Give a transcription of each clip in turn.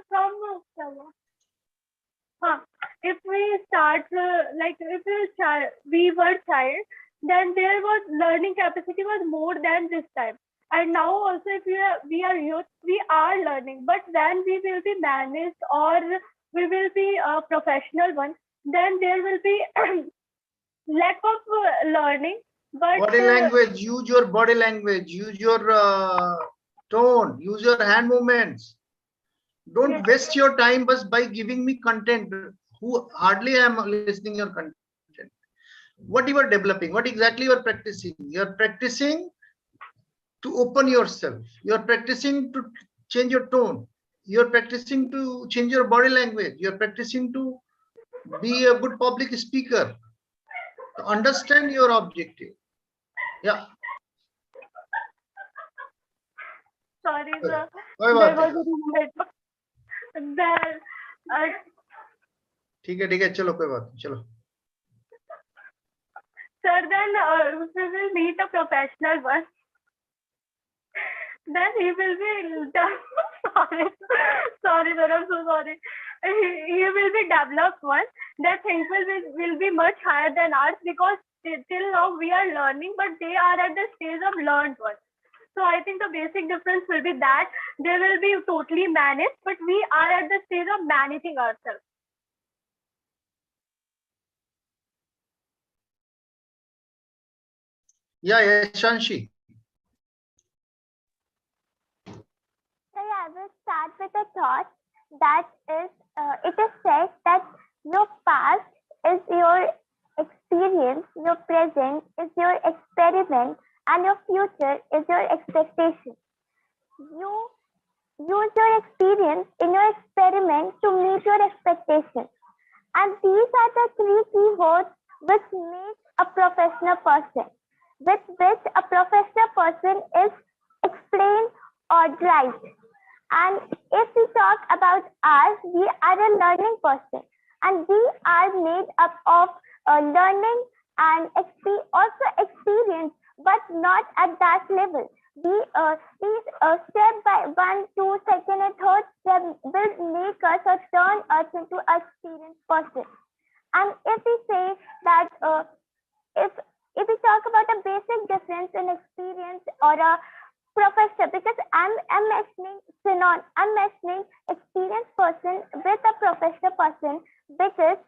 start from if we start like if we were child, then there was learning capacity was more than this time. And now also, if we are youth, we are learning. But when we will be managed or we will be a professional one, then there will be lack of learning. But body language, use your body language, use your tone, use your hand movements. Don't yes, waste your time just by giving me content. Who hardly I am listening your content. What you are developing, what exactly you are practicing? You are practicing to open yourself. You are practicing to change your tone. You are practicing to change your body language. You are practicing to be a good public speaker. To understand your objective. Yeah. sorry, sir. कोई There बात was नहीं. a network. There, ठीक है चलो कोई बात नहीं चलो. sir, then we will meet a professional one. Then he will be sorry, sorry, sir, I'm so sorry. He will be developed one. That things will be much higher than ours, because till now we are learning, but they are at the stage of learned one. So I think the basic difference will be that they will be totally managed, but we are at the stage of managing ourselves. Yeah, Yashanshi. So I will start with a thought that is, it is said that your past is your experience, your present is your experiment, and your future is your expectation. You use your experience in your experiment to meet your expectations. And these are the three keywords which make a professional person, with which a professional person is explained or drive. And if we talk about us, we are a learning person, and we are made up of learning and also experience, but not at that level. These step by 1, 2, second, and third step will make us or turn us into an experienced person. And if we say that if we talk about a basic difference in experience or a professor, because I'm mentioning experienced person with a professional person, because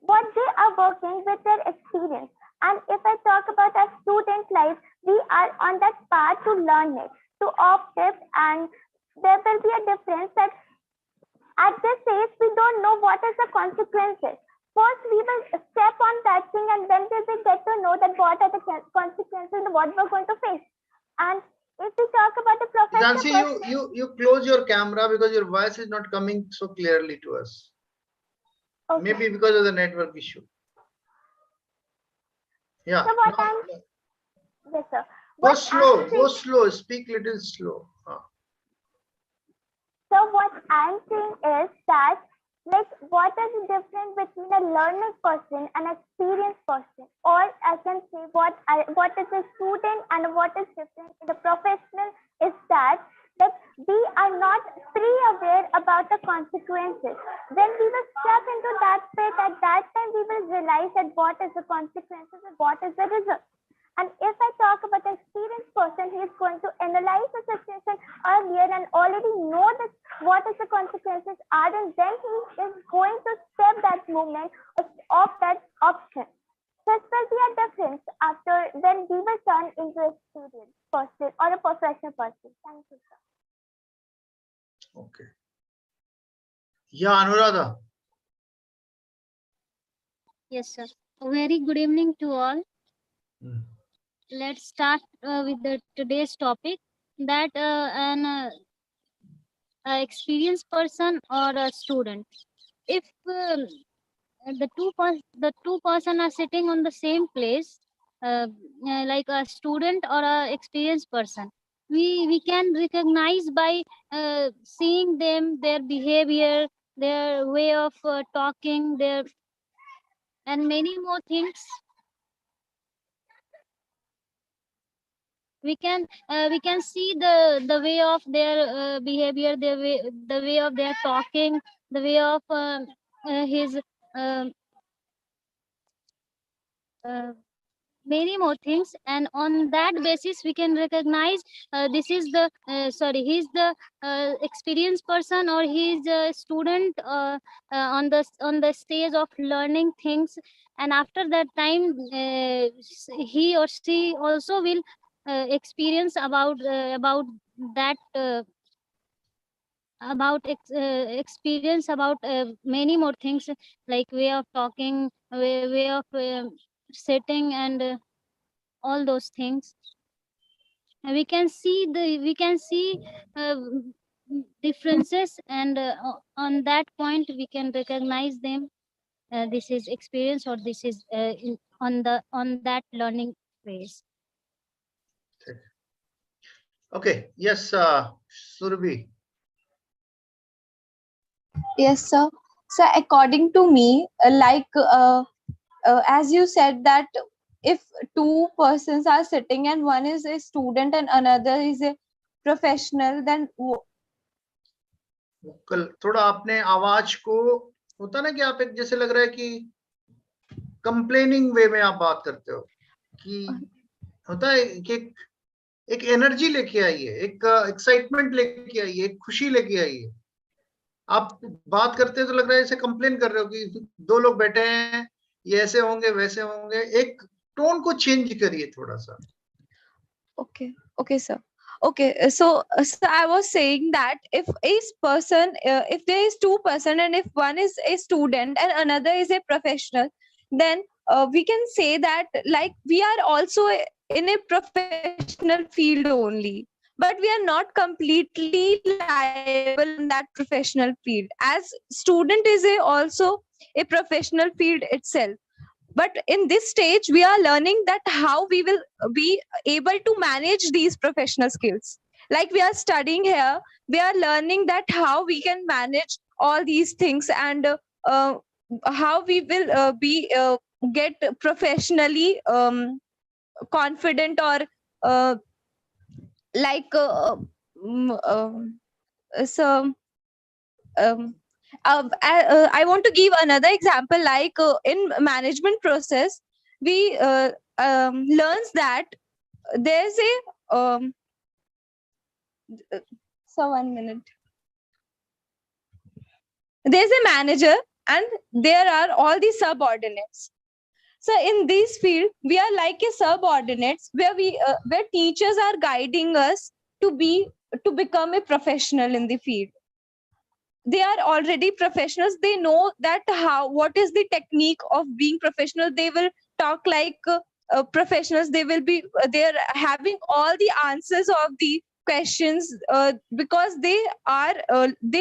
what they are working with their experience. And if I talk about our student life, we are on that path to learn it, to opt it, and there will be a difference that at this age we don't know what is the consequences. First, we will step on that thing, and then we will get to know that what are the consequences and what we're going to face. And if we talk about the professional Jansi, you close your camera because your voice is not coming so clearly to us. Okay. Maybe because of the network issue. Yeah. So what I'm yes, sir. Go slow. Speak little slow. So what I'm saying is that, like, what is the difference between a learning person and an experienced person? Or I can say what is a student and what is different in the professional is that we are not pre-aware about the consequences. When we will step into that pit, at that time we will realize that what is the consequences and what is the result. And if I talk about an experienced person, he is going to analyze the situation earlier and already know that what is the consequences are, and then he is going to step that movement of that option. This will be a difference after when we will turn into an experienced person or a professional person. Thank you, sir. Okay. Yeah, Anuradha. Yes, sir. A very good evening to all. Let's start with today's topic, that an experienced person or a student. If the two person are sitting on the same place, like a student or a experienced person, we can recognize by seeing them, their behavior, their way of talking, their and many more things. we can see the way of their behavior, the way of their talking, the way of his um uh, many more things, and on that basis we can recognize this is the he's the experienced person, or he's a student on the stage of learning things. And after that time he or she also will experience about that experience about many more things, like way of talking, way of sitting, and all those things. And we can see differences, and on that point we can recognize them. This is experience, or this is on that learning phase. Okay. Yes, Surabhi. Yes, sir. So according to me, as you said that if two persons are sitting and one is a student and another is a professional, then कल थोड़ा आपने आवाज को, होता ना कि आप एक जैसे लग रहा है कि कंप्लेनिंग वे में आप बात करते हो, कि होता है कि एक एनर्जी लेके आइए, एक एक्साइटमेंट लेके आइए, एक खुशी लेके आइए। आप बात करते हैं तो लग रहा है जैसे कंप्लेन कर रहे हो कि दो लोग बैठे हैं, ये ऐसे होंगे वैसे होंगे। एक टोन को चेंज करिए थोड़ा सा। okay sir. Okay, so I was saying that if if there is two person and if one is a student and another is a professional, then we can say that like we are also in a professional field only, but we are not completely liable in that professional field, as student is also a professional field itself. But in this stage we are learning that how we will be able to manage these professional skills. Like we are studying here, we are learning that how we can manage all these things, and how we will get professionally confident, or like so I want to give another example. Like in management process, we learns that there's a so 1 minute. There's a manager and there are all the subordinates. So in this field, we are like a subordinates where where teachers are guiding us to become a professional in the field. They are already professionals. They know that what is the technique of being professional. They will talk like professionals. They will be they're having all the answers of the questions because they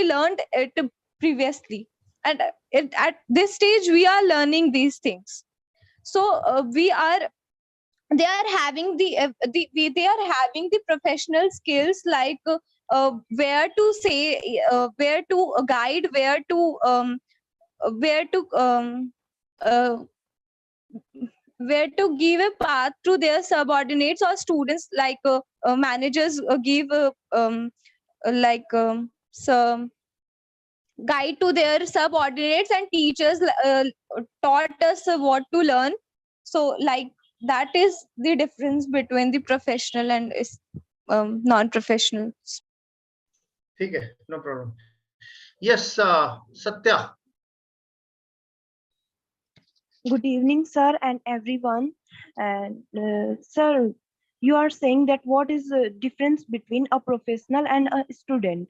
learned it previously, and at this stage we are learning these things. So they are having they are having the professional skills, like where to say, where to guide, where to uh, where to give a path to their subordinates or students, like managers give some guide to their subordinates, and teachers taught us what to learn. So like that is the difference between the professional and non-professional. ठीक है, no problem. Yes, Satya. Good evening, sir, and everyone. And sir, you are saying that what is the difference between a professional and a student?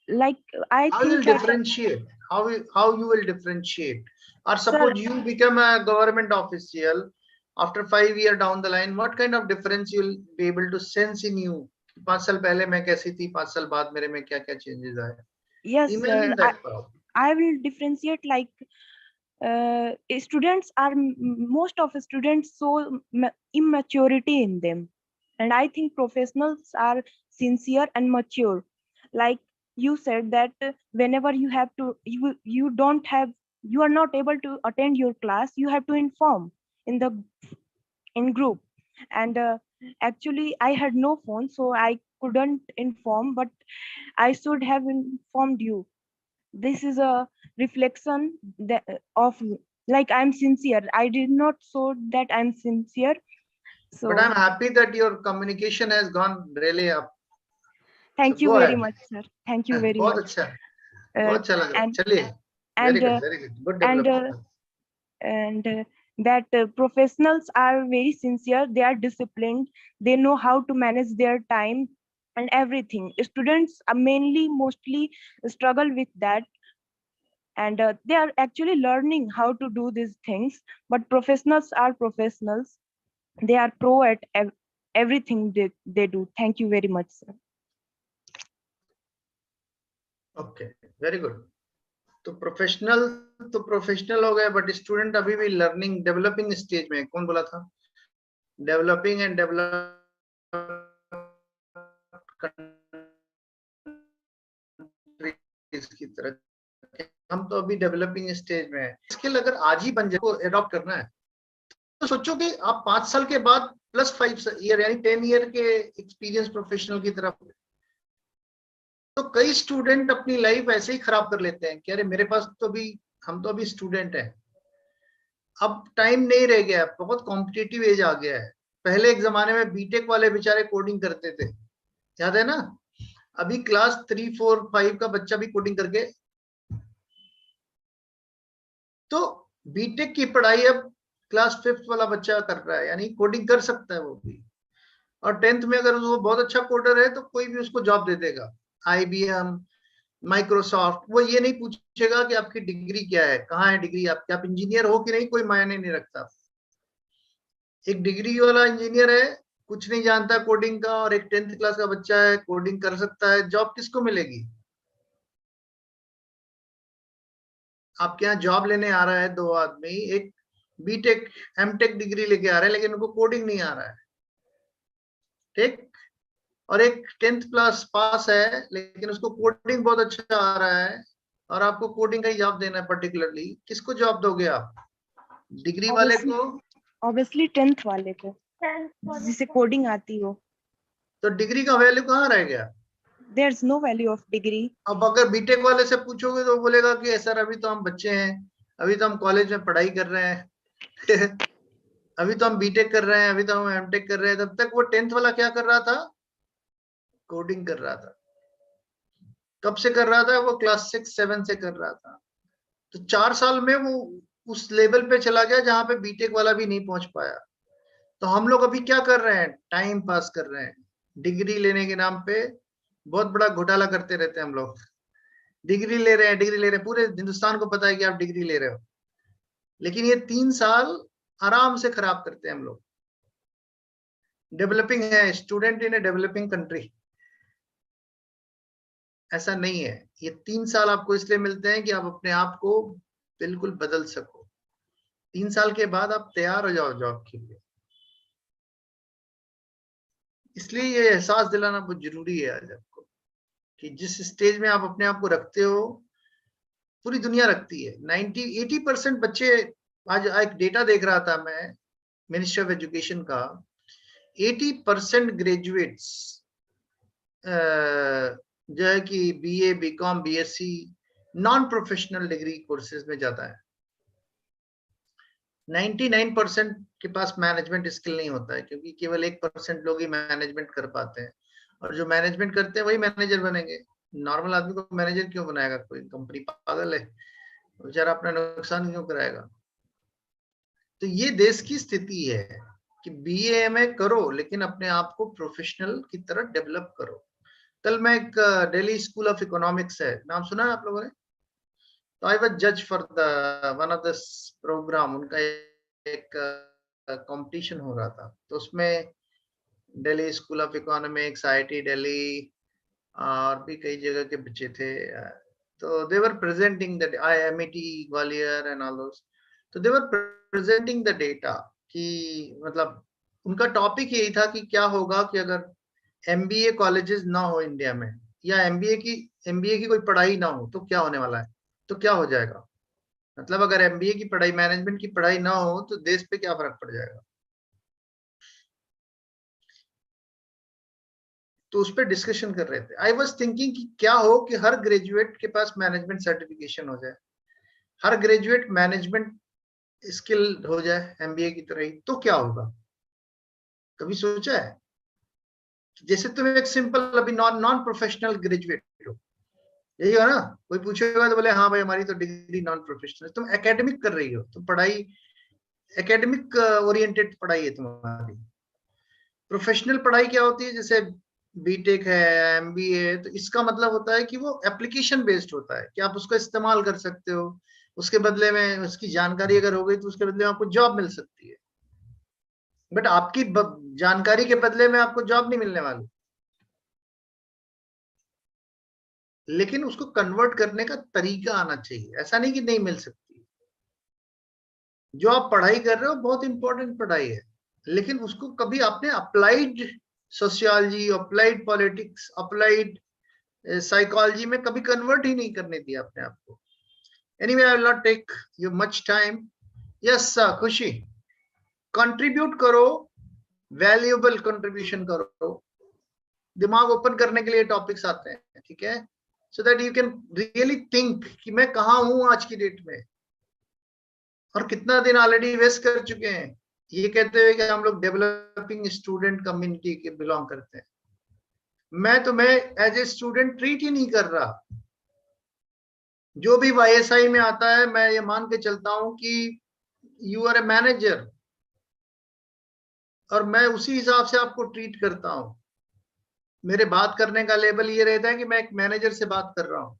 Like I How you will think that differentiate? How you will differentiate? Or suppose you become a government official after 5 years down the line, what kind of difference you will be able to sense in you? 5 साल पहले मैं कैसी थी, 5 साल बाद मेरे में क्या क्या changes आए? yes, Imagine sir. that problem. I will differentiate like students are most of students so immaturity in them, and I think professionals are sincere and mature. Like you said that whenever you have to you don't have you are not able to attend your class, you have to inform in group, and Actually, I had no phone, so I couldn't inform, but I should have informed you. This is a reflection of like I'm sincere. I did not show that I'm sincere. But So I'm happy that your communication has gone really up. So thank you go very ahead. much, sir. Thank you very बहुत much. अच्छा, Uh, बहुत अच्छा लग रहा है. and चलिए, very and good, very good, good and development. and that professionals are very sincere. They are disciplined. They know how to manage their time and everything. Students are mostly struggle with that, and they are actually learning how to do these things. But professionals are professionals. They are pro at everything they do. Thank you very much, sir. Okay, very good. तो professional हो गए, but student अभी भी learning developing stage में है. कौन बोला था? डेवलपिंग एंड कंट्रीज की तरह हम तो अभी डेवलपिंग स्टेज में है. स्किल अगर आज ही बन जाए, को एडॉप्ट करना है, तो सोचो कि आप 5 साल के बाद +5 ईयर यानी 10 ईयर के एक्सपीरियंस प्रोफेशनल की तरफ. तो कई स्टूडेंट अपनी लाइफ ऐसे ही खराब कर लेते हैं कि अरे मेरे पास तो भी, हम तो अभी स्टूडेंट हैं, अब टाइम नहीं रह गया, बहुत कॉम्पिटिटिव एज आ गया है. पहले एक जमाने में बीटेक वाले बेचारे कोडिंग करते थे, याद है ना? अभी क्लास 3, 4, 5 का बच्चा भी कोडिंग करके, तो बीटेक की पढ़ाई अब क्लास 5th वाला बच्चा कर रहा है, यानी कोडिंग कर सकता है वो भी. और 10th में अगर वो बहुत अच्छा कोडर है तो कोई भी उसको जॉब दे देगा. IBM, माइक्रोसॉफ्ट, वो ये नहीं पूछेगा कि आपकी डिग्री क्या है, कहाँ है डिग्री आपकी, आप इंजीनियर हो कि नहीं, कोई मायने नहीं रखता. एक डिग्री वाला इंजीनियर है, कुछ नहीं जानता कोडिंग का, और एक 10th क्लास का बच्चा है, कोडिंग कर सकता है, जॉब किसको मिलेगी? आपके यहाँ जॉब लेने आ रहा है 2 आदमी, एक बीटेक एमटेक डिग्री लेके आ रहा है, लेकिन उनको कोडिंग नहीं आ रहा है, ठीक? और एक 10th क्लास पास है, लेकिन उसको कोडिंग बहुत अच्छा आ रहा है, और आपको कोडिंग का ही जॉब देना है पर्टिकुलरली. किसको जॉब दोगे आप? डिग्री वाले को? ऑब्वियसली 10th वाले को, 10th वाले जिसे को. कोडिंग आती हो. तो डिग्री का वैल्यू कहाँ रह गया? There's no value of degree. अब अगर बीटेक वाले से पूछोगे तो बोलेगा कि सर अभी तो हम बच्चे हैं, अभी तो हम कॉलेज में पढ़ाई कर रहे हैं अभी तो हम बीटेक कर रहे हैं, अभी तो हम एमटेक कर रहे हैं. तब तक वो 10th वाला क्या कर रहा था? कोडिंग कर रहा था. कब से कर रहा था? वो क्लास 6, 7 से कर रहा था. तो 4 साल में वो उस लेवल पे चला गया जहां पे बीटेक वाला भी नहीं पहुंच पाया. तो हम लोग अभी क्या कर रहे हैं? टाइम पास कर रहे हैं. डिग्री लेने के नाम पे बहुत बड़ा घोटाला करते रहते हैं हम लोग. डिग्री ले रहे हैं, डिग्री ले रहे हैं, पूरे हिंदुस्तान को पता है कि आप डिग्री ले रहे हो, लेकिन ये 3 साल आराम से खराब करते हैं हम लोग. डेवलपिंग है, student in a developing country, ऐसा नहीं है. ये 3 साल आपको इसलिए मिलते हैं कि आप अपने आप को बिल्कुल बदल सको. 3 साल के बाद आप तैयार हो जाओ जॉब के लिए. इसलिए ये एहसास दिलाना बहुत जरूरी है आज आपको कि जिस स्टेज में आप अपने आप को रखते हो, पूरी दुनिया रखती है. 80% बच्चे, आज एक डेटा देख रहा था मैं मिनिस्ट्री ऑफ एजुकेशन का, 80% ग्रेजुएट्स जो है कि BA, BCom, BSc non professional degree courses में जाता है. 99% के पास मैनेजमेंट स्किल नहीं होता है, क्योंकि केवल 1% लोग ही मैनेजमेंट कर पाते हैं, और जो मैनेजमेंट करते हैं वही मैनेजर बनेंगे. नॉर्मल आदमी को मैनेजर क्यों बनाएगा कोई? कंपनी पागल है, बेचारा अपना नुकसान क्यों कराएगा? तो ये देश की स्थिति है कि BA MA करो, लेकिन अपने आप को प्रोफेशनल की तरह डेवलप करो. कल मैं एक दिल्ली स्कूल ऑफ इकोनॉमिक्स है, नाम सुना है आप लोगों ने? तो आई वाज जज for the one of the program. उनका एक कंपटीशन हो रहा था, तो उसमें Delhi school of economics, IIT Delhi और भी कई जगह के बच्चे थे. तो they were presenting the IMIT Gwalior and all those. तो they were presenting the data कि मतलब उनका टॉपिक यही था कि क्या होगा कि अगर MBA कॉलेजेस ना हो इंडिया में, या MBA की कोई पढ़ाई ना हो, तो क्या होने वाला है, तो क्या हो जाएगा. मतलब अगर MBA की पढ़ाई, मैनेजमेंट की पढ़ाई ना हो, तो देश पे क्या फर्क पड़ जाएगा. तो उस पर डिस्कशन कर रहे थे। आई वॉज थिंकिंग कि क्या हो कि हर ग्रेजुएट के पास मैनेजमेंट सर्टिफिकेशन हो जाए, हर ग्रेजुएट मैनेजमेंट स्किल हो जाए एमबीए की तरह ही, तो क्या होगा? कभी सोचा है? जैसे तुम एक सिंपल अभी नॉन प्रोफेशनल ग्रेजुएट हो, यही हो ना, कोई पूछेगा तो बोले हाँ भाई हमारी तो डिग्री नॉन प्रोफेशनल। तुम एकेडमिक कर रही हो, तुम पढ़ाई एकेडमिक ओरिएंटेड पढ़ाई है तुम्हारी। प्रोफेशनल पढ़ाई क्या होती है? जैसे बीटेक है, एमबीए, तो इसका मतलब होता है कि वो एप्लीकेशन बेस्ड होता है कि आप उसको इस्तेमाल कर सकते हो, उसके बदले में उसकी जानकारी अगर हो गई तो उसके बदले में आपको जॉब मिल सकती है। बट आपकी जानकारी के बदले में आपको जॉब नहीं मिलने वाली, लेकिन उसको कन्वर्ट करने का तरीका आना चाहिए। ऐसा नहीं कि नहीं मिल सकती। जो आप पढ़ाई कर रहे हो बहुत इंपॉर्टेंट पढ़ाई है, लेकिन उसको कभी आपने applied sociology, applied politics, applied psychology में कभी कन्वर्ट ही नहीं करने दिया अपने आप को। Anyway, I will not take you much time. Yes Khushi, contribute करो, वैल्यूएबल कंट्रीब्यूशन करो, दिमाग ओपन करने के लिए टॉपिक्स आते हैं, ठीक है, so that you can really think कि मैं कहाँ हूं आज की डेट में, और कितना दिन ऑलरेडी वेस्ट कर चुके हैं ये कहते हुए कि हम लोग डेवलपिंग स्टूडेंट कम्युनिटी के बिलोंग करते हैं। मैं एज ए स्टूडेंट ट्रीट ही नहीं कर रहा। जो भी वाईएसआई में आता है मैं ये मान के चलता हूं कि यू आर ए मैनेजर, और मैं उसी हिसाब से आपको ट्रीट करता हूं। मेरे बात करने का लेवल ये रहता है कि मैं एक मैनेजर से बात कर रहा हूं,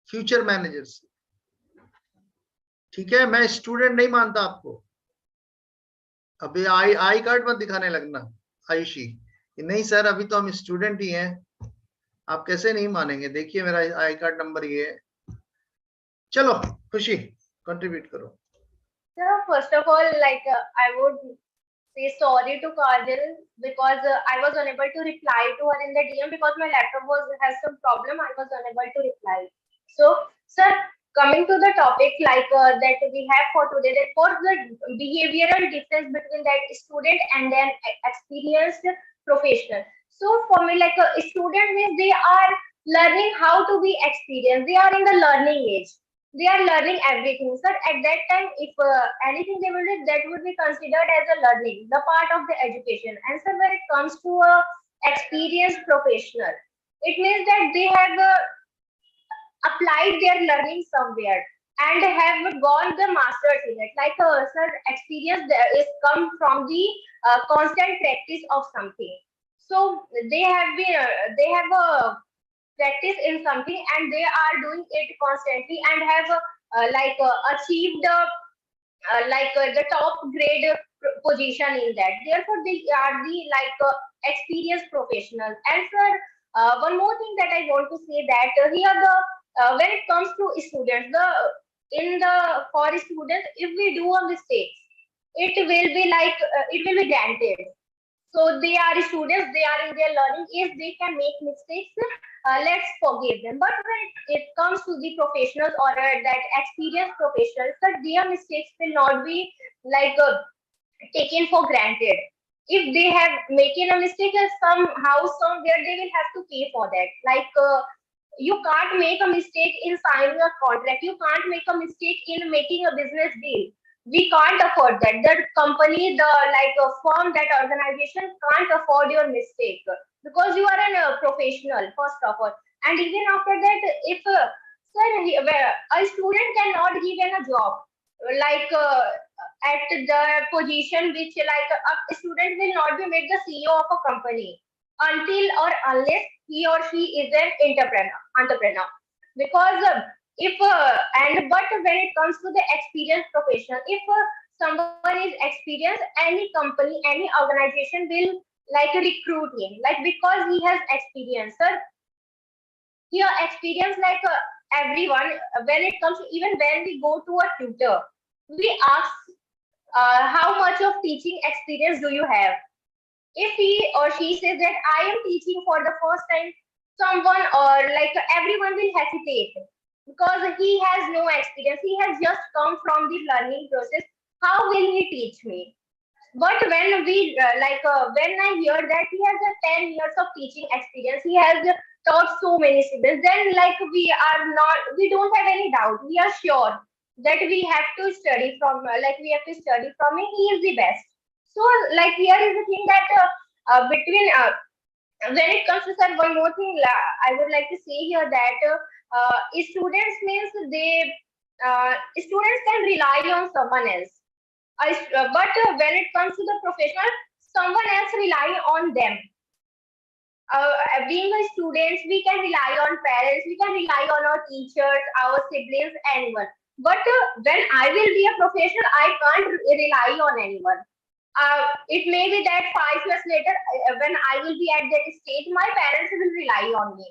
फ्यूचर मैनेजर से, ठीक है। मैं स्टूडेंट नहीं मानता आपको। अभी आई कार्ड मत दिखाने लगना आयुषी, नहीं सर अभी तो हम स्टूडेंट ही हैं। आप कैसे नहीं मानेंगे? देखिए मेरा आई कार्ड नंबर ये है। चलो खुशी, कंट्रीब्यूट करो। So first of all, I would say sorry to Kajal because I was unable to reply to her in the DM because my laptop has some problem. I was unable to reply. So, sir, coming to the topic that we have for today, that for the behavioral difference between that student and then experienced professional. So for me, like a student means they are learning how to be experienced. They are in the learning age. They are learning everything, sir. At that time, if anything they will do, that would be considered as a learning, the part of the education. And sir, when it comes to a experienced professional, it means that they have applied their learning somewhere and have gone the masters in it. Like sir, experience is come from the constant practice of something. So they have been they have a practice in something and they are doing it constantly and have achieved the top grade position in that. Therefore they are the experienced professionals. And sir, one more thing that I want to say that here the when it comes to students, for students, if we do a mistake, it will be it will be granted. So they are students, they are in their learning age, they can make mistakes, let's forgive them. But when it comes to the professionals or that experienced professionals, that their mistakes will not be taken for granted. If they have making a mistake, somehow, somewhere, they will have to pay for that. You can't make a mistake in signing a contract. You can't make a mistake in making a business deal. We can't afford that. The company, a firm, that organization can't afford your mistake because you are a professional, first of all. And even after that, if a student cannot given a job at the position which a student will not be made the CEO of a company until or unless he or she is an entrepreneur. Because but when it comes to the experienced professional, if someone is experienced, any company, any organization will recruit him, because he has experience. Sir, he has experience everyone. When it comes to, even when we go to a tutor, we ask how much of teaching experience do you have? If he or she says that I am teaching for the first time, someone or everyone will hesitate because he has no experience. He has just come from the learning process. How will he teach me? But when we when I hear that he has a 10 years of teaching experience, he has taught so many students, then like we don't have any doubt. We are sure that we have to study from we have to study from him. He is the best. So like here is the thing that between when it comes to sir, one more thing I would like to say here that students means students can rely on someone else. When it comes to the professional, someone else rely on them. Being a student, we can rely on parents, we can rely on our teachers, our siblings, anyone. But when I will be a professional, I can't rely on anyone. It may be that 5 years later, when I will be at that stage, my parents will rely on me.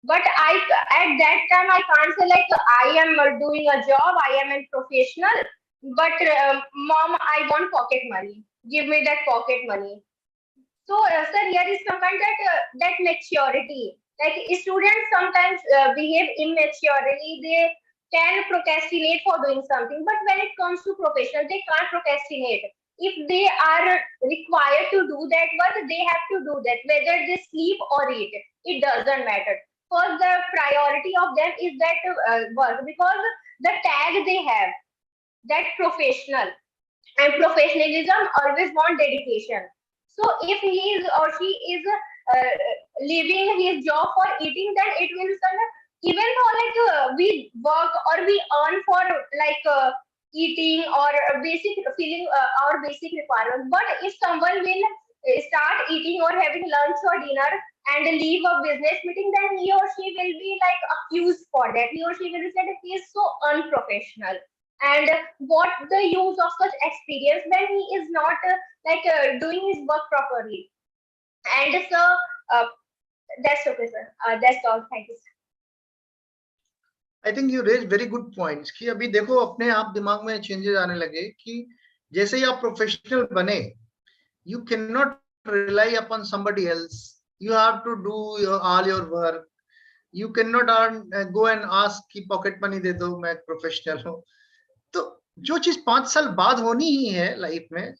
But at that time, I can't say like I am doing a job, I am a professional, but mom, I want pocket money. Give me that pocket money. So, sir, here is some kind that maturity. Like students sometimes behave immaturely. They can procrastinate for doing something, but when it comes to professional, they can't procrastinate. If they are required to do that work, they have to do that. Whether they sleep or eat, it doesn't matter. Because the priority of them is that work, because the tag they have, that professional, and professionalism always want dedication. So if he is or she is leaving his job for eating, then it will even though we work or we earn for eating or basic feeling our basic requirements. But if someone will start eating or having lunch or dinner and leave a business meeting, then he or she will be like accused for that. He or she will be said he is so unprofessional. And what the use of such experience when he is not doing his work properly. And so uh, that's okay, sir. That's all. Thank you, sir. I think you raise very good points कि अभी देखो अपने आप दिमाग में changes आने लगे कि जैसे ही आप प्रोफेशनल बने, you can not rely upon somebody else. You have to do all your work. You can not go and ask कि पॉकेट मनी दे दो, मैं प्रोफेशनल हूँ. तो जो चीज 5 साल बाद होनी ही है लाइफ में,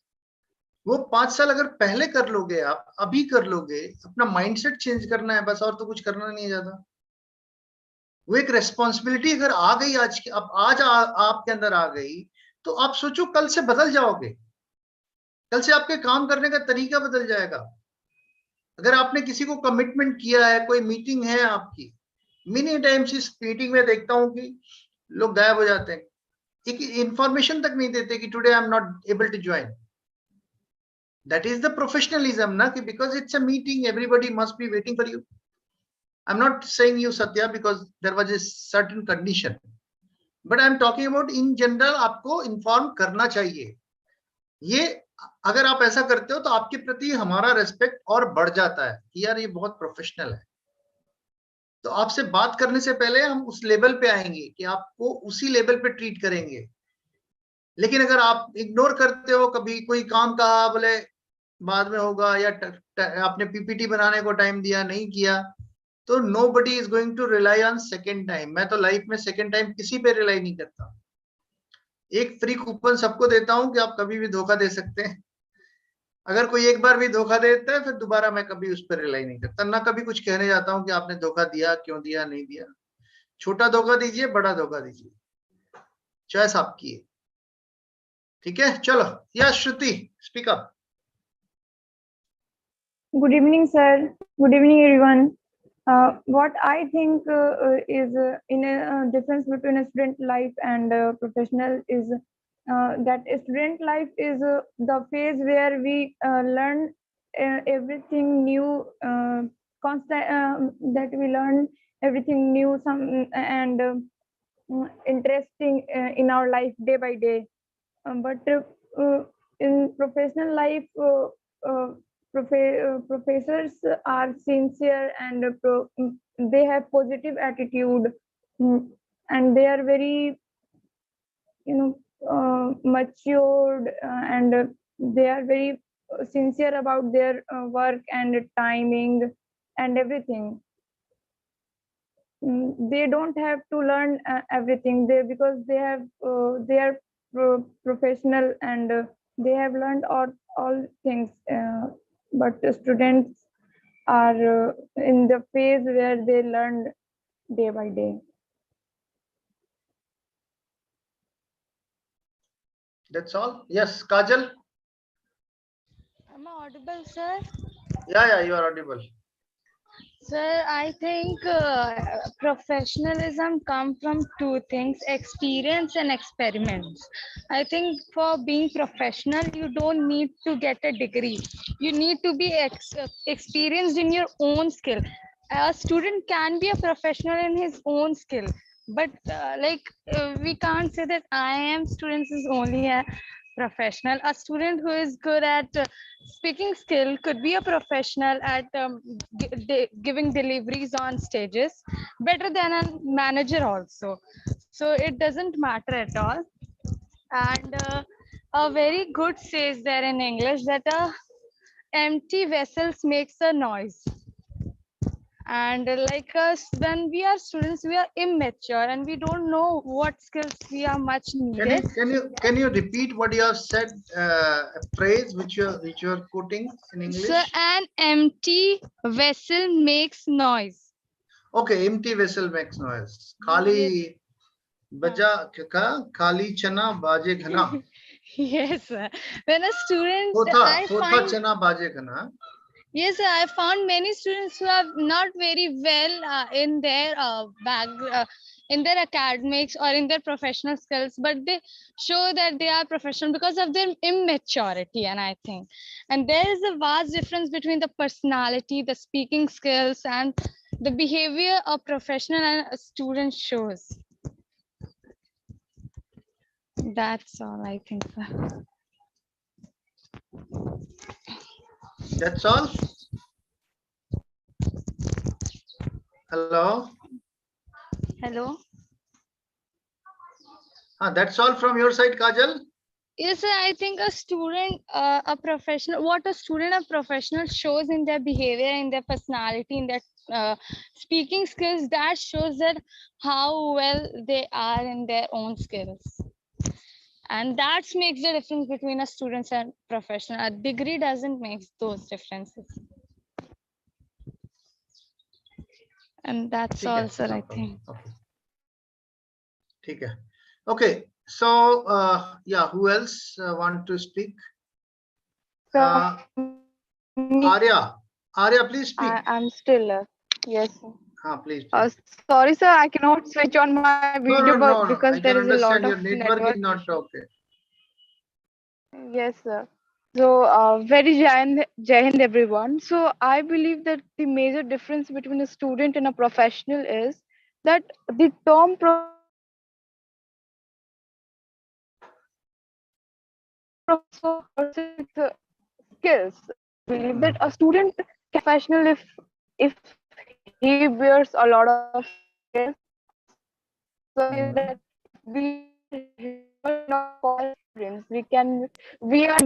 वो 5 साल अगर पहले कर लोगे, आप अभी कर लोगे, अपना माइंडसेट चेंज करना है बस, और तो कुछ करना नहीं है ज्यादा. वो एक रेस्पॉन्सिबिलिटी अगर आ गई आपके अंदर आ गई, तो आप सोचो कल से बदल जाओगे. कल से आपके काम करने का तरीका बदल जाएगा. अगर आपने किसी को कमिटमेंट किया है, कोई मीटिंग है आपकी, मेनी टाइम्स इस मीटिंग में देखता हूं कि लोग गायब हो जाते हैं, एक इंफॉर्मेशन तक नहीं देते कि today I am not able to join. That is the professionalism ना, कि because it's a meeting, everybody must be waiting for you. I'm not saying you Satya because there was a certain condition, but I'm talking about in general. आपको inform करना चाहिए. ये अगर आप ऐसा करते हो तो आपके प्रति हमारा रेस्पेक्ट और बढ़ जाता है कि यार ये बहुत प्रोफेशनल है. तो आपसे बात करने से पहले हम उस लेवल पे आएंगे कि आपको उसी लेवल पे ट्रीट करेंगे. लेकिन अगर आप इग्नोर करते हो, कभी कोई काम कहा, बोले बाद में होगा, या आपने पीपीटी बनाने को टाइम दिया, नहीं किया, तो nobody is going to rely on second time. मैं तो लाइफ में सेकंड टाइम किसी पे रिलाई नहीं करता. एक फ्री कूपन सबको देता हूं कि आप कभी भी धोखा दे सकते हैं. अगर कोई एक बार भी धोखा देता है, फिर दोबारा मैं कभी उस पर रिलाई नहीं करता. ना कभी कुछ कहने जाता हूं कि आपने धोखा दिया, क्यों दिया, नहीं दिया. छोटा धोखा दीजिए, बड़ा धोखा दीजिए, चॉइस आपकी है. ठीक है, चलो. Yeah Shruti, speak up. Good evening, sir. Good evening, everyone. What I think is in a difference between a student life and professional is that student life is the phase where we learn everything new, constant that we learn everything new, some and interesting in our life day by day. But in professional life, professors are sincere and they have positive attitude, and they are very matured, and they are very sincere about their work and timing and everything. They don't have to learn everything, because they are professional, and they have learned all things, but the students are in the phase where they learn day by day. That's all. Yes, Kajal. Am I audible, sir? Yeah, you are audible. Sir, I think professionalism comes from two things: experience and experiments. I think for being professional, you don't need to get a degree. You need to be experienced in your own skill. A student can be a professional in his own skill, but we can't say that I am students is only a professional. A student who is good at speaking skill could be a professional at giving deliveries on stages better than a manager also. So it doesn't matter at all. And a very good says there in English that empty vessels makes a noise. And like us, when we are students, we are immature and we don't know what skills we are much needed. Can you repeat what you have said? A phrase which you are quoting in English. So an empty vessel makes noise. Okay, empty vessel makes noise. Khali baja ka khali chana baje ghana. Yes, sir. When a student, Thotha chana baje ghana. Yes, sir, I found many students who are not very well in their in their academics or in their professional skills, but they show that they are professional because of their immaturity. And I think, and there is a vast difference between the personality, the speaking skills, and the behavior a professional and a student shows. That's all I think, sir. That's all. Hello. Hello. That's all from your side, Kajal. Yes, sir, I think a student, a professional, what a student, a professional shows in their behavior, in their personality, in their speaking skills, that shows that how well they are in their own skills. And that makes the difference between a student and professional. A degree doesn't make those differences. And that's all, sir, I think. Okay. So, yeah, who else want to speak? Arya, please speak. I'm still yes. Please. Sorry, sir, I cannot switch on my video No. because there is a lot of your network is not okay. Yes, sir. So, very Jai Hind, everyone. So, I believe that the major difference between a student and a professional is that the term skills. I believe that a student professional if he bears a lot of skills. So that we we are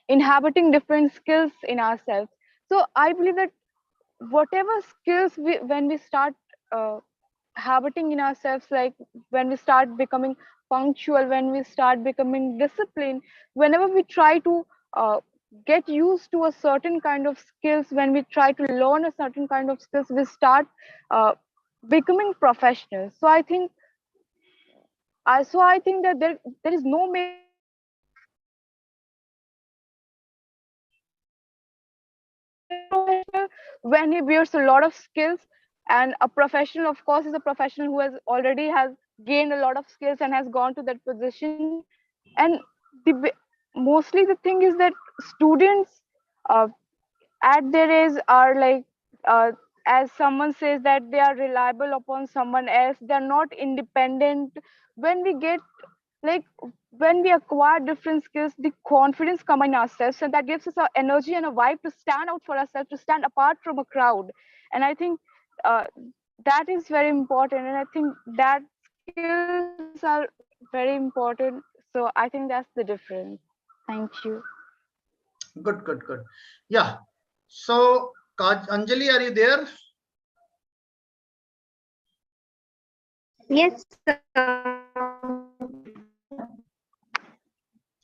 inhabiting different skills in ourselves. So I believe that whatever skills when we start habiting in ourselves, like when we start becoming punctual, when we start becoming disciplined, whenever we try to get used to a certain kind of skills, when we try to learn a certain kind of skills, we start becoming professional. So I think that there is no when he bears a lot of skills, and a professional of course is a professional who has gained a lot of skills and has gone to that position. And mostly the thing is that students at their age are like as someone says that they are reliable upon someone else, they're not independent. When we get like when we acquire different skills, the confidence come in ourselves, and that gives us an energy and a vibe to stand out for ourselves, to stand apart from a crowd. And I think that is very important, and I think that skills are very important. So I think that's the difference. Thank you. Good. Yeah. So, Anjali, are you there? Yes, sir.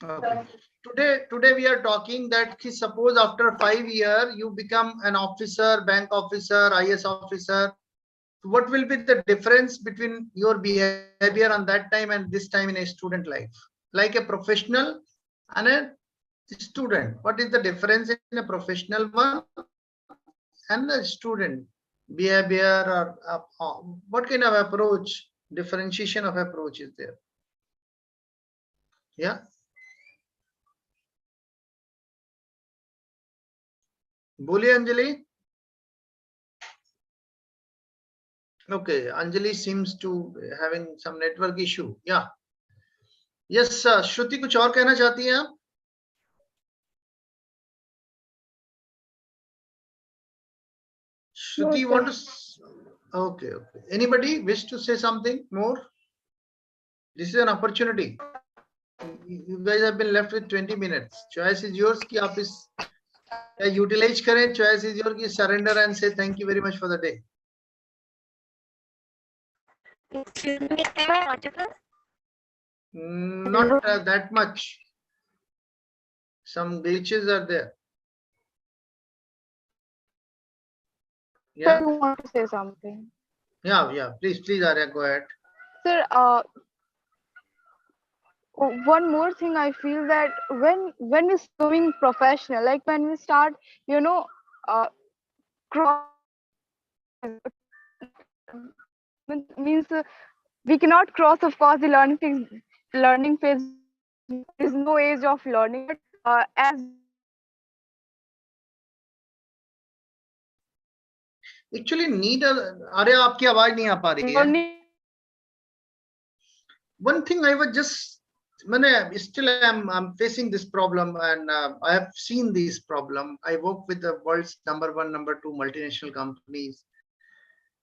Okay. Today we are talking that suppose after 5 years you become an officer, bank officer, IS officer. What will be the difference between your behavior on that time and this time in a student life? Like a professional and a student, what is the difference in a professional one and a student behavior, or what kind of approach, differentiation of approach is there? Yeah. बोलिए Anjali. Okay, Anjali seems to having some network issue. Yeah. Yes, Shruti, कुछ और कहना चाहती हैं आप? Shruti, you want to? Okay. Anybody wish to say something more? This is an opportunity. You guys have been left with 20 minutes. Choice is yours. कि आप इस utilize करें. Choice is yours. कि surrender and say thank you very much for the day. Excuse me, am I audible? Not that much. Some glitches are there. Yeah. Sir, I want to say something. Yeah. Please, Arya, go ahead. Sir, one more thing, I feel that when we're becoming professional, like when we start, cross means we cannot cross, of course, the learning phase. There is no age of learning. But as Actually, need Arya, आपकी आवाज नहीं आ पा रही है. One thing I was just, still I'm facing this problem, and I have seen this problem. I work with the world's number 1, number 2 multinational companies,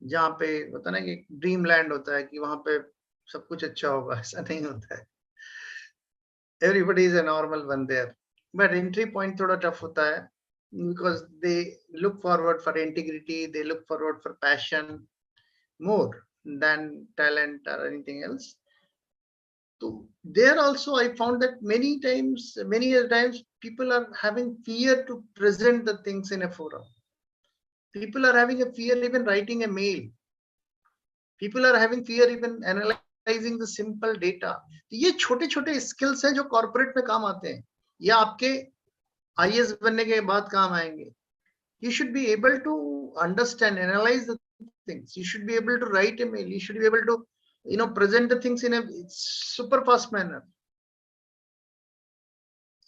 जहाँ पे होता ना कि ड्रीम लैंड होता है कि वहाँ पे सब कुछ अच्छा होगा. ऐसा नहीं होता है. Everybody is a normal one there, but entry point थोड़ा tough होता है, because they look forward for integrity, they look forward for passion more than talent or anything else. So there also I found that many times people are having fear to present the things in a forum. People are having a fear even writing a mail. People are having fear even analyzing the simple data. ये छोटे-छोटे skills हैं जो corporate में काम आते हैं. या आपके IAS बनने के बाद काम आएंगे. You should be able to understand, analyze the things. You should be able to write a mail. You should be able to, present the things in a super fast manner.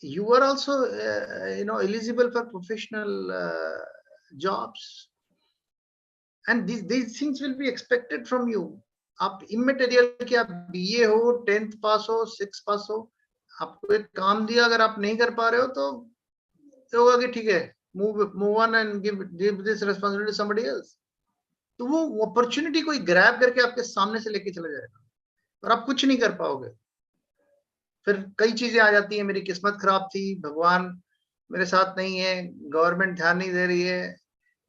You are also, eligible for professional jobs, and these things will be expected from you. आप immaterial कि आप BA हो, 10th pass हो, 6th pass हो, आपको एक काम दिया, अगर आप नहीं कर पा रहे हो तो होगा कि ठीक है, move on and give this responsibility to somebody else. तो वो अपॉर्चुनिटी कोई ग्रैब करके आपके सामने से लेके चला जाएगा और आप कुछ नहीं कर पाओगे. फिर कई चीजें आ जाती है, मेरी किस्मत खराब थी, भगवान मेरे साथ नहीं है, गवर्नमेंट ध्यान नहीं दे रही है,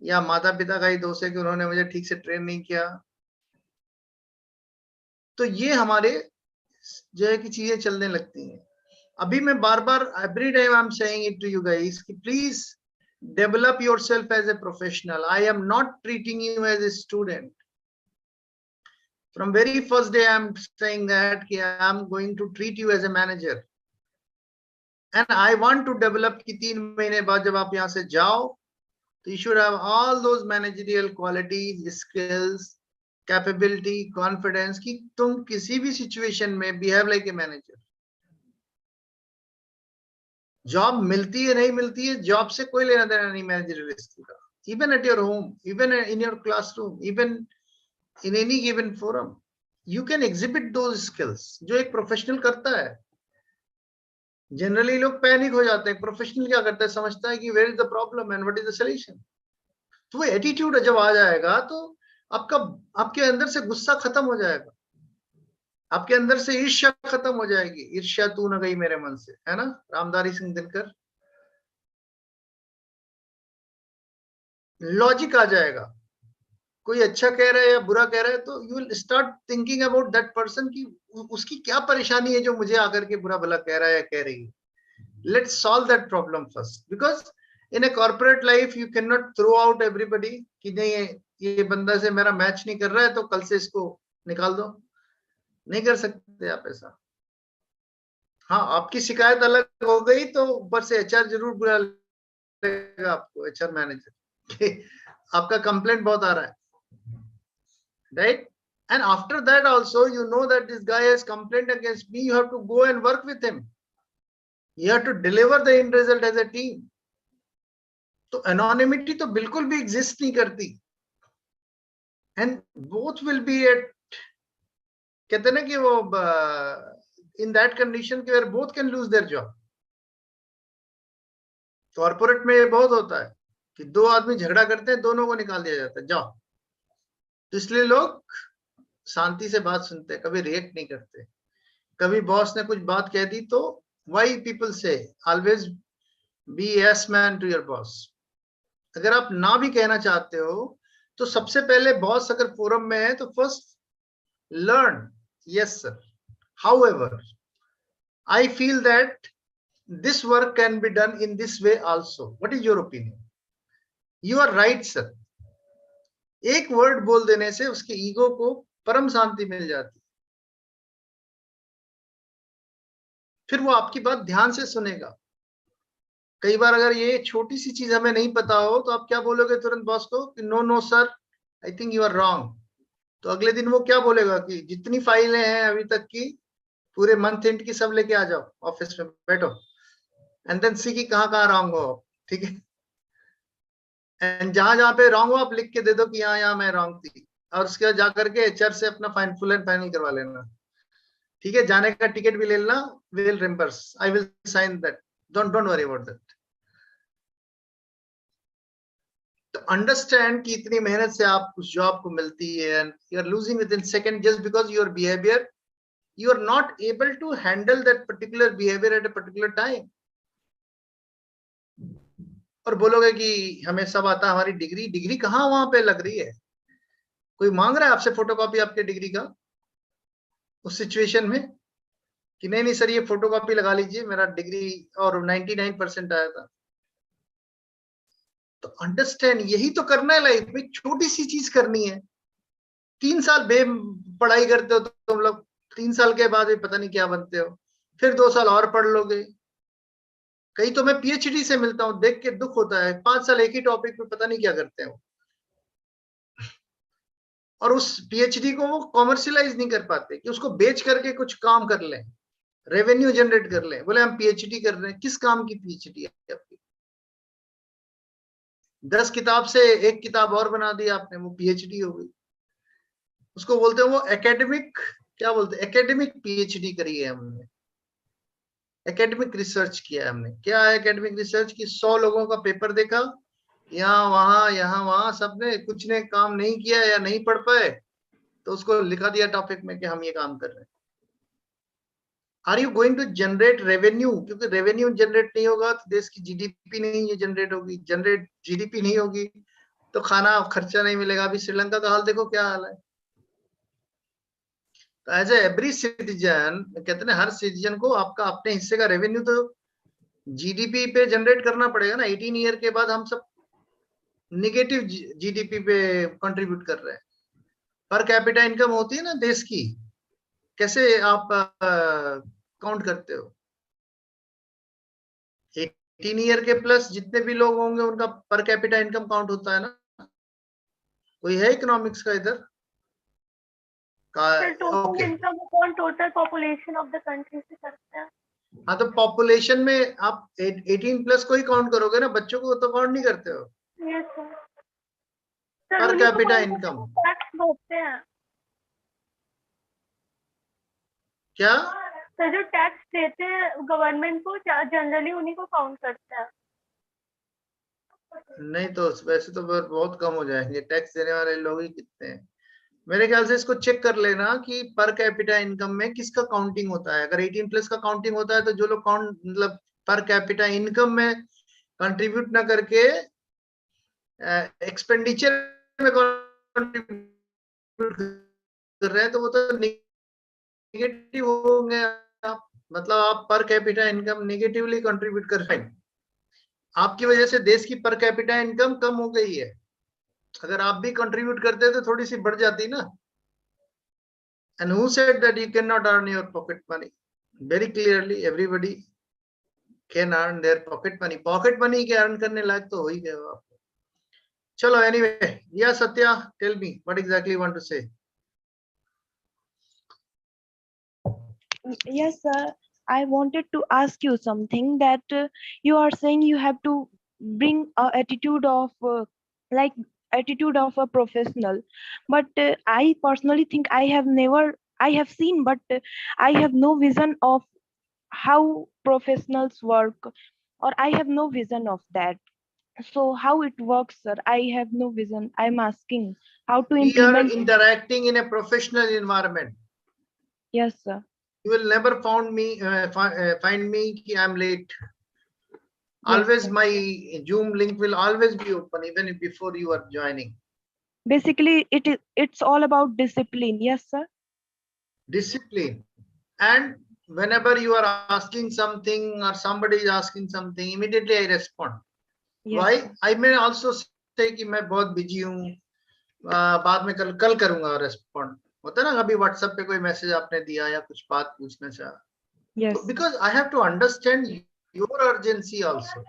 या माता पिता का ही दोष है कि उन्होंने मुझे ठीक से ट्रेन नहीं किया. तो ये हमारे जो है कि चीजें चलने लगती हैं. अभी मैं बार-बार every time I'm saying it to you guys कि please develop yourself as a professional. I am not treating you as a student. From very first day I'm saying that I'm going to treat you as a manager, and I want to develop कि 3 महीने बाद जब आप यहाँ से जाओ तो you should have all those managerial qualities, skills, capability, confidence कि तुम किसी भी situation में behave like a manager. Job मिलती है नहीं मिलती है, जॉब से कोई लेना देना नहीं मैनेजरियल स्किल का. Even at your home, even in your classroom, even in any given forum, you can exhibit those skills जो एक प्रोफेशनल करता है. जनरली लोग पैनिक हो जाते हैं. प्रोफेशनल क्या करता है, समझता है कि where is the problem and what is the solution. तो वो एटीट्यूड जब आ जाएगा तो आपके अंदर से गुस्सा खत्म हो जाएगा, आपके अंदर से ईर्ष्या खत्म हो जाएगी. ईर्ष्या तू न गई मेरे मन से, है ना, रामधारी सिंह दिनकर. लॉजिक आ जाएगा. कोई अच्छा कह रहा है या बुरा कह रहा है, तो you will start thinking about that person की उसकी क्या परेशानी है जो मुझे आकर के बुरा भला कह रहा है या कह रही है. Let's solve that problem first, because in a corporate life you cannot throw out everybody कि नहीं ये बंदा से मेरा मैच नहीं कर रहा है तो कल से इसको निकाल दो. नहीं कर सकते आप ऐसा. हाँ, आपकी शिकायत अलग हो गई तो ऊपर से एचआर जरूर बुरा लगेगा आपको, एचआर मैनेजर आपका कंप्लेंट बहुत आ रहा है, right? And after that also you know that this guy has complained against me, you have to go and work with him. You have to deliver the end result as a team. तो anonymity तो बिल्कुल भी exist नहीं करती, and both will be at, कहते हैं ना कि वो in that condition where both can lose their job. Corporate में ये बहुत होता है कि दो आदमी झगड़ा करते हैं, दोनों को निकाल दिया जाता है, जाओ. तो इसलिए लोग शांति से बात सुनते हैं, कभी रिएक्ट नहीं करते. कभी बॉस ने कुछ बात कह दी तो why people say always be yes man to your boss. अगर आप ना भी कहना चाहते हो तो सबसे पहले बॉस अगर फोरम में है तो first learn yes sir, however I feel that this work can be done in this way also. What is your opinion? You are right sir. एक वर्ड बोल देने से उसके ईगो को परम शांति मिल जाती, फिर वो आपकी बात ध्यान से सुनेगा. कई बार अगर ये छोटी सी चीज हमें नहीं पता हो तो आप क्या बोलोगे तुरंत बॉस को कि no no sir I think you are wrong. तो अगले दिन वो क्या बोलेगा कि जितनी फाइलें हैं अभी तक की पूरे मंथ एंड की सब लेके आ जाओ ऑफिस में बैठो, एंड देन सी की कहाँ रॉन्ग हो. ठीक है, एंड जहां पे रॉन्ग हो आप लिख के दे दो कि यहाँ मैं रॉन्ग थी, और उसके बाद जाकर के एचआर से अपना फुल एंड फाइनल करवा लेना. ठीक है, जाने का टिकट भी ले लेना, will reimburse, I will sign that, don't worry about that. तो अंडरस्टैंड कि इतनी मेहनत से आप उस जॉब को मिलती है, and you are losing within second just because your behaviour, you are not able to handle that particular behaviour at a particular time. और बोलोगे कि हमें सब आता, हमारी डिग्री कहाँ वहां पे लग रही है. कोई मांग रहा है आपसे फोटोकॉपी आपके डिग्री का उस सिचुएशन में कि नहीं सर ये फोटोकॉपी लगा लीजिए, मेरा डिग्री और 99% आया था. तो अंडरस्टैंड, यही तो करना है लाइफ में, छोटी सी चीज करनी है. 3 साल पढ़ाई करते हो तो तुम लोग 3 साल के बाद भी पता नहीं क्या बनते हो, फिर 2 साल और पढ़ लोगे. कहीं तो मैं पीएचडी से मिलता हूँ, देख के दुख होता है, 5 साल एक ही टॉपिक पे पता नहीं क्या करते हो, और उस पीएचडी को वो कॉमर्शियलाइज नहीं कर पाते कि उसको बेच करके कुछ काम कर लें, रेवेन्यू जनरेट कर लें. बोले हम पीएचडी कर रहे हैं, किस काम की पीएचडी है आपकी? 10 किताब से एक किताब और बना दी आपने, वो पीएचडी हो गई. उसको बोलते हैं वो एकेडमिक, क्या बोलते हैं, एकेडमिक पीएचडी करी है हमने, एकेडमिक रिसर्च किया है हमने. क्या है एकेडमिक रिसर्च? की 100 लोगों का पेपर देखा, यहाँ वहां, सबने कुछ ने काम नहीं किया या नहीं पढ़ पाए तो उसको लिखा दिया टॉपिक में कि हम ये काम कर रहे हैं. Are you going to generate revenue? क्योंकि रेवेन्यू जनरेट नहीं होगा तो देश की जीडीपी नहीं ये जनरेट होगी, जीडीपी नहीं होगी तो खाना खर्चा नहीं मिलेगा. अभी श्रीलंका का हाल देखो क्या हाल है. तो एज एवरी सिटीजन, कहते हैं हर सिटीजन को आपका अपने हिस्से का रेवेन्यू तो जीडीपी पे जनरेट करना पड़ेगा ना. 18 ईयर के बाद हम सब नेगेटिव जीडीपी पे कंट्रीब्यूट कर रहे हैं. पर कैपिटा इनकम होती है ना देश की, कैसे आप काउंट करते हो? 18 ईयर के प्लस जितने भी लोग होंगे उनका पर कैपिटा इनकम काउंट होता है ना. कोई है इकोनॉमिक्स का इधर का? Total income upon total population of the country से करते हैं. हाँ, तो पॉपुलेशन में आप 18 प्लस को ही काउंट करोगे ना, बच्चों को तो काउंट नहीं करते हो. Yes sir. Per capita income tax भरते हैं क्या? तो जो टैक्स देते हैं गवर्नमेंट को, जनरली उन्हीं को काउंट करते हैं. नहीं तो वैसे तो बहुत कम हो जाएंगे, टैक्स देने वाले लोग ही कितने हैं. मेरे ख्याल से इसको चेक कर लेना कि पर कैपिटा इनकम में किसका काउंटिंग होता है. अगर 18 प्लस का काउंटिंग होता है तो जो लोग मतलब पर कैपिटा इनकम में कंट्रीब्यूट ना करके एक्सपेंडिचर में कंट्रीब्यूट कर रहे हैं तो वो तो नेगेटिव होंगे आप, मतलब आप per capita income negatively contribute कर रहे हैं। आपकी वजह से देश की पर कैपिटा इनकम कम हो गई है। अगर आप भी कंट्रीब्यूट करते तो थोड़ी सी बढ़ जाती ना। And who said that you cannot earn your pocket money? Very clearly, everybody can earn their pocket money. Pocket money के earn करने लायक तो हो ही गए हो आप। चलो, anyway, yeah, Satya, tell me what exactly you want to say. Yes, sir. I wanted to ask you something that you are saying you have to bring a attitude of like attitude of a professional, but I personally think I have seen, but I have no vision of how professionals work, or I have no vision of that. So how it works, sir? I have no vision. I'm asking how to We are implement. interacting in a professional environment. Yes, sir. You will never find me कि I'm late. Yes, Always sir. my Zoom link will always be open even if before you are joining. Basically, it's all about discipline. Yes, sir. Discipline. And whenever you are asking something or somebody is asking something, immediately I respond. Yes, Why? sir. I may also say कि मैं बहुत busy हूँ, बाद में कल करूंगा respond. होता है ना, कभी व्हाट्सएप पे कोई मैसेज आपने दिया या कुछ बात पूछना चाहा, Yes. because I have to understand your urgency also.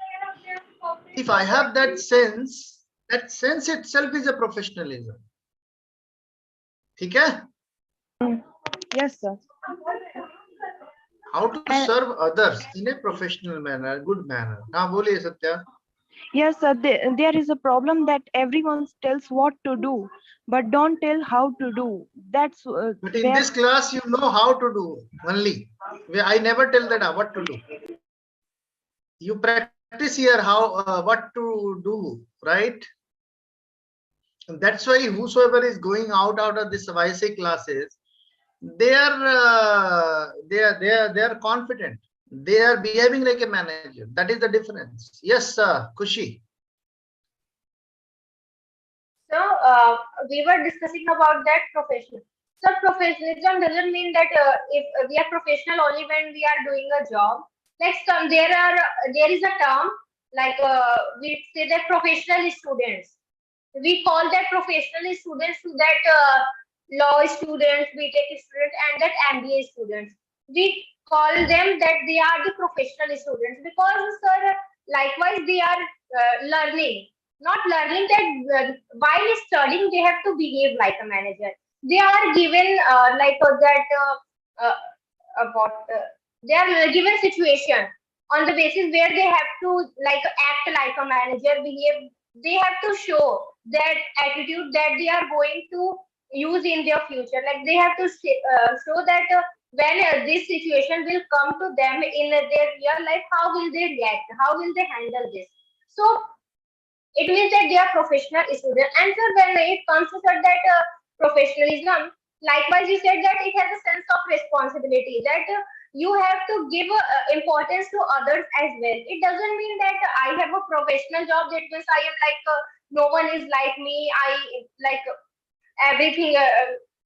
If I have that sense itself is a professionalism. ठीक है? Yes, sir. How to serve others in a professional manner, good manner. हाँ बोलिए Satya. Yes, sir. There is a problem that everyone tells what to do, but don't tell how to do. That's But in where. this class, you know how to do only. I never tell that what to do. You practice here how what to do, right? And that's why whosoever is going out of this YSA classes, they are confident. They are behaving like a manager. That is the difference. Yes, Kushi. So we were discussing about that professional. So professionalism doesn't mean that if we are professional only when we are doing a job. Like there is a term like we say that professional students. We call that professional students to that law students, BTech students, and that MBA students. We call them that they are the professional students because, sir, likewise they are learning. Not learning that while studying they have to behave like a manager. They are given they are given situation on the basis where they have to like act like a manager, behave. They have to show that attitude that they are going to use in their future. Like they have to show that when this situation will come to them in their real life, how will they react? How will they handle this? So it means that they are professional students. And so when it comes to that professionalism, likewise you said that it has a sense of responsibility, that you have to give importance to others as well. It doesn't mean that I have a professional job, that means I am like no one is like me, I like everything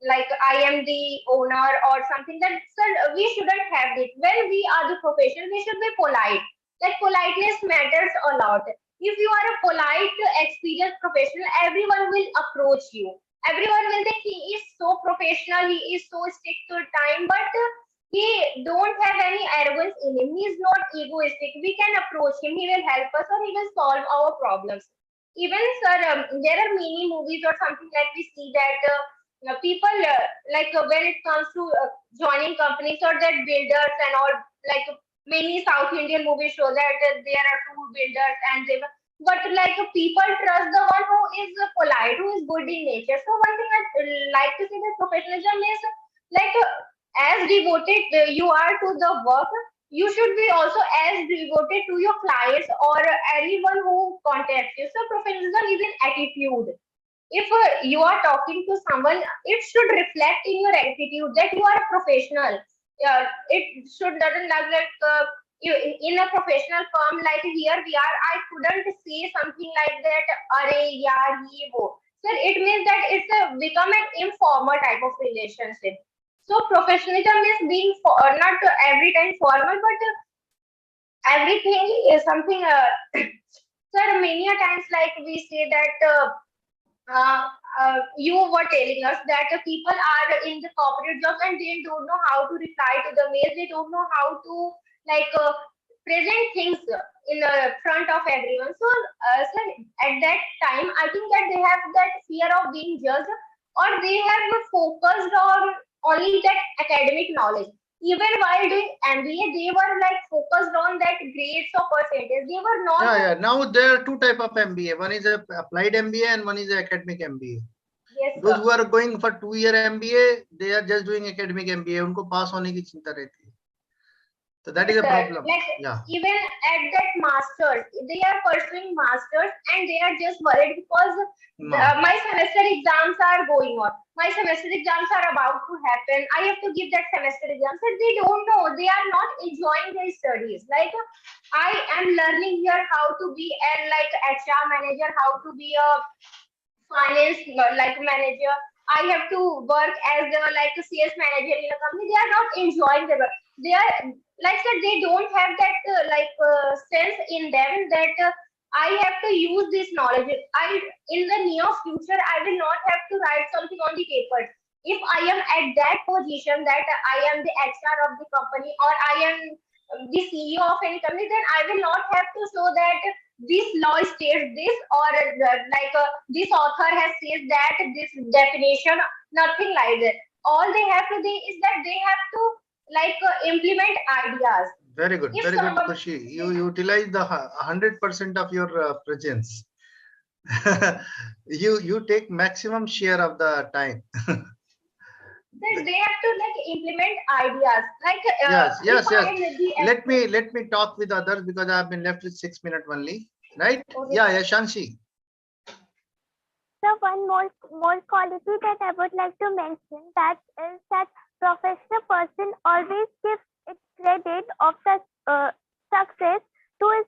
like I am the owner or something. That, sir, we shouldn't have it. When we are the professional, we should be polite. Like politeness matters a lot. If you are a polite, experienced professional, everyone will approach you. Everyone will think he is so professional, he is so strict to time, but he don't have any arrogance in him. He is not egoistic. We can approach him. He will help us or he will solve our problems. Even, sir, there are many movies or something like we see that people when it comes to joining companies or that builders and all, like many South Indian movies show that there are two builders and they, but like people trust the one who is polite, who is good in nature. So one thing I like to say that professionalism is like as devoted you are to the work, you should be also as devoted to your clients or anyone who contacts you. So professionalism is an attitude. If you are talking to someone, it should reflect in your attitude that you are a professional. It should doesn't look like you in a professional firm like here we are. I couldn't say something like that. Arey yaar ye wo. sir, it means that it's become an informal type of relationship. So professionalism is being not every time formal, but everything is something. Sir, many a times like we say that. You were telling us that people are in the corporate jobs and they don't know how to reply to the mails. They don't know how to like present things in front of everyone. So, sir, at that time, I think that they have that fear of being judged, or they have focused on only that academic knowledge. Even while doing MBA, they were like focused on that grades or percentage. They were not. Yeah. Now there are two type of MBA. One is a applied MBA and one is a academic MBA. Yes, Those sir. who are going for 2-year MBA, they are just doing academic MBA. उनको pass होने की चिंता रहती है. So that is a Sir, problem. like Yeah. even at that masters, they are pursuing masters and they are just worried because my semester exams are going on. My semester exams are about to happen. I have to give that semester exam. So they don't know. They are not enjoying their studies. Like I am learning here how to be a like HR manager, how to be a finance like manager. I have to work as a like a sales manager in a company. They are not enjoying their work. They are like that. They don't have that sense in them that I have to use this knowledge. I in the near future I will not have to write something on the paper. If I am at that position that I am the HR of the company or I am the CEO of any company, then I will not have to show that this law states this or this author has said that this definition, nothing like that. All they have to do is that they have to implement ideas. Very good, If very good, someone- Khushi. You utilize the 100% of your presence. you take maximum share of the time. Then they have to implement ideas. Yes. if I am the- Let me talk with others because I have been left with 6 minutes only. Right? Okay. Yeah, Shanshi. So one more quality that I would like to mention that is that professional person always gives it credit of the success to his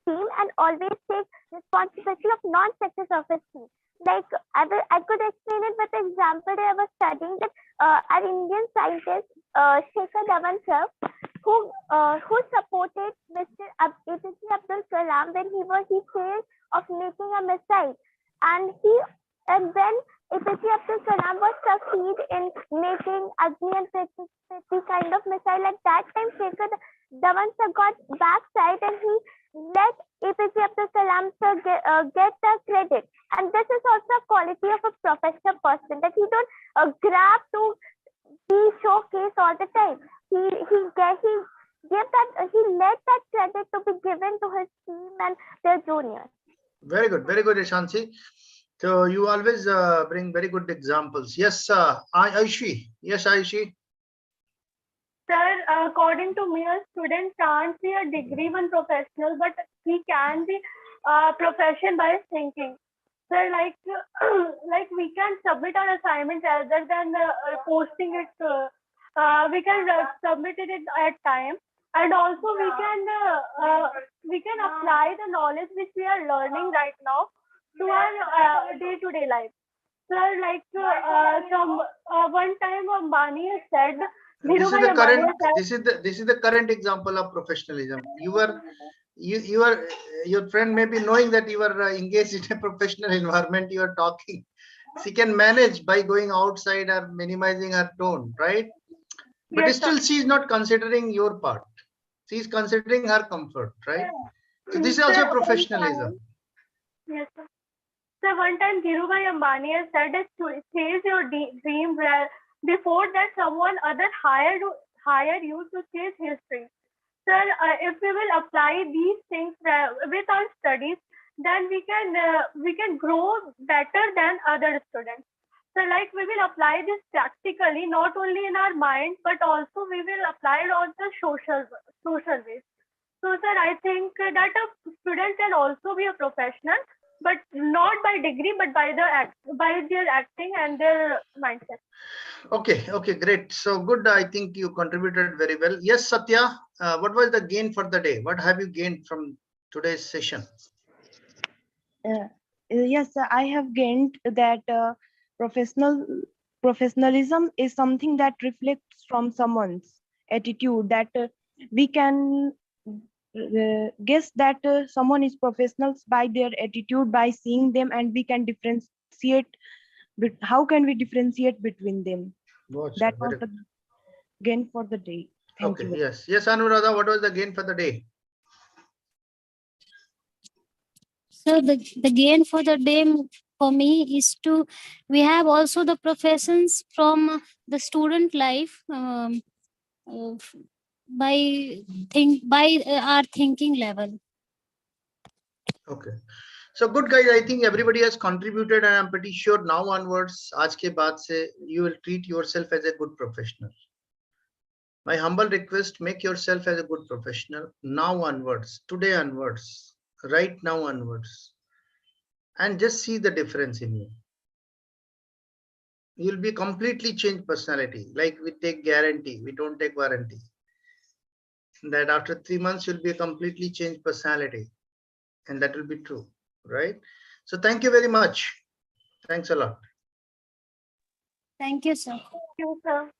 team and always takes responsibility of non-success of his team. Like I could explain it with an example that I was studying that an Indian scientist Shekhar Dhawan sir who supported Mr. APJ Abdul Kalam when he failed of making a missile, and when APJ Abdul Kalam was succeed in making Agni and Prithvi kind of missile, at that time Shekhar Dhawan sir got backside and he let APJ Abdul Kalam sir get the credit. And this is also a quality of a professional person that he don't grab to be showcased all the time. He let that credit to be given to his team and their juniors. Very good, Shanshi. So you always bring very good examples. Yes, Aishi. Yes, Aishi. Sir, according to me, a student can't be a degree one professional, but he can be a profession by thinking. Sir, like we can submit our assignments rather than posting it. We can submit it at time, and also we can apply the knowledge which we are learning right now to our day-to-day life. Sir, one time Ambani has said. This is the current example of professionalism. Your friend may be knowing that you are engaged in a professional environment. You are talking. She can manage by going outside or minimizing her tone, right? But Yes, still, she is not considering your part. She is considering her comfort, right? So this is also professionalism. Yes, sir. So one time Dhirubhai Ambani has said that chase your dream before that someone other hire you to chase his dream. Sir, if we will apply these things with our studies, then we can grow better than other students. So we will apply this practically, not only in our mind, but also we will apply it on the social ways. So sir, I think that a student can also be a professional, but not by degree, but by their acting and their mindset. Okay, great. So good. I think you contributed very well. Yes, Satya, what was the gain for the day? What have you gained from today's session? Yes, sir, I have gained that professionalism is something that reflects from someone's attitude, that we can guess that someone is professionals by their attitude, by seeing them, and we can differentiate. But how can we differentiate between them? Watch, That was very the gain for the day. Thank okay. you. Yes. Yes, Anuradha, what was the gain for the day? So the gain for the day for me is to, we have also the professions from the student life, uh, by our thinking level. Okay. So good guys, I think everybody has contributed, and I'm pretty sure now onwards, aaj ke baad se, you will treat yourself as a good professional. My humble request, make yourself as a good professional now onwards, today onwards, right now onwards, and just see the difference in you. You'll be completely changed personality. Like we take guarantee, we don't take warranty. That after 3 months, you'll be a completely changed personality. And that will be true, right? So thank you very much. Thanks a lot. Thank you, sir. Thank you, sir.